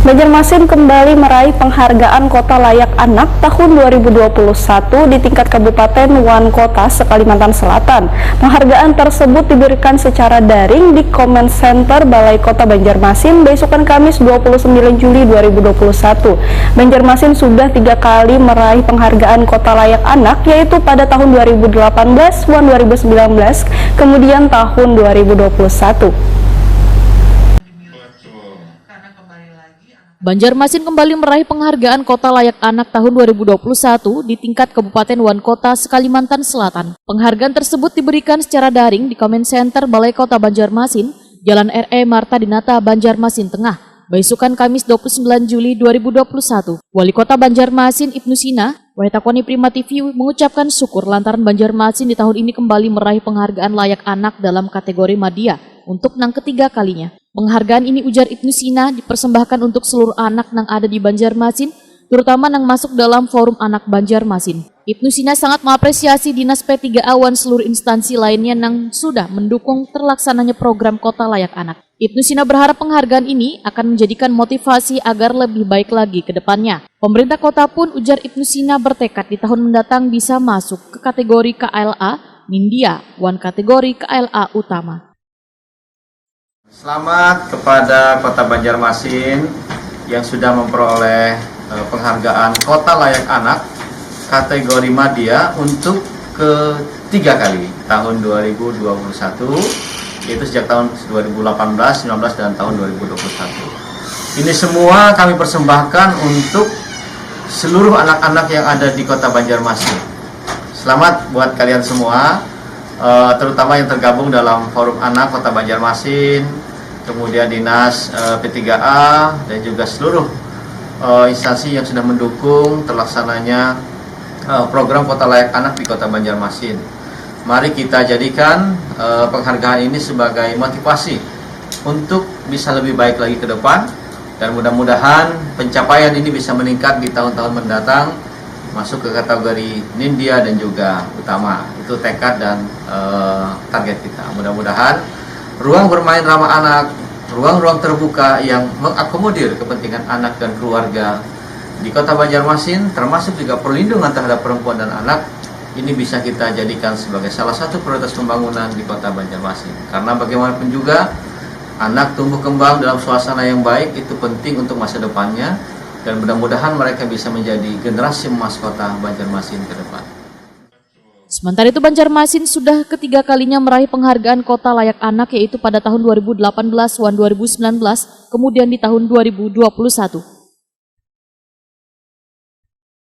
Banjarmasin kembali meraih penghargaan Kota Layak Anak tahun 2021 di tingkat Kabupaten Wan Kota Kalimantan Selatan. Penghargaan tersebut diberikan secara daring di Comment Center Balai Kota Banjarmasin besokan Kamis 29 Juli 2021. Banjarmasin sudah 3 kali meraih penghargaan Kota Layak Anak, yaitu pada tahun 2018, Wan 2019, kemudian tahun 2021. Banjarmasin kembali meraih penghargaan Kota Layak Anak tahun 2021 di tingkat Kabupaten Wan Kota Kalimantan Selatan. Penghargaan tersebut diberikan secara daring di Comment Center Balai Kota Banjarmasin, Jalan R.E. Marta Dinata, Banjarmasin Tengah, besokan Kamis 29 Juli 2021. Wali Kota Banjarmasin Ibnu Sina, Waitakoni Prima TV mengucapkan syukur lantaran Banjarmasin di tahun ini kembali meraih penghargaan Layak Anak dalam kategori Madya untuk yang ketiga kalinya. Penghargaan ini, ujar Ibnu Sina, dipersembahkan untuk seluruh anak yang ada di Banjarmasin, terutama yang masuk dalam forum anak Banjarmasin. Ibnu Sina sangat mengapresiasi Dinas P3A dan seluruh instansi lainnya yang sudah mendukung terlaksananya program Kota Layak Anak. Ibnu Sina berharap penghargaan ini akan menjadikan motivasi agar lebih baik lagi ke depannya. Pemerintah kota pun, ujar Ibnu Sina, bertekad di tahun mendatang bisa masuk ke kategori KLA Nindya dan kategori KLA Utama. Selamat kepada Kota Banjarmasin yang sudah memperoleh penghargaan Kota Layak Anak kategori Madya untuk ketiga kali tahun 2021, yaitu sejak tahun 2018, 2019, dan tahun 2021. Ini semua kami persembahkan untuk seluruh anak-anak yang ada di Kota Banjarmasin. Selamat buat kalian semua, terutama yang tergabung dalam Forum Anak Kota Banjarmasin, kemudian Dinas P3A, dan juga seluruh instansi yang sudah mendukung terlaksananya program Kota Layak Anak di Kota Banjarmasin. Mari kita jadikan penghargaan ini sebagai motivasi untuk bisa lebih baik lagi ke depan, dan mudah-mudahan pencapaian ini bisa meningkat di tahun-tahun mendatang, masuk ke kategori Nindya dan juga Utama. Itu tekad dan target kita. Mudah-mudahan ruang bermain ramah anak, ruang-ruang terbuka yang mengakomodir kepentingan anak dan keluarga di Kota Banjarmasin, termasuk juga perlindungan terhadap perempuan dan anak, ini bisa kita jadikan sebagai salah satu prioritas pembangunan di Kota Banjarmasin. Karena bagaimanapun juga, anak tumbuh kembang dalam suasana yang baik itu penting untuk masa depannya, dan mudah-mudahan mereka bisa menjadi generasi emas Kota Banjarmasin ke depan. Sementara itu, Banjarmasin sudah ketiga kalinya meraih penghargaan Kota Layak Anak, yaitu pada tahun 2018 dan 2019, kemudian di tahun 2021.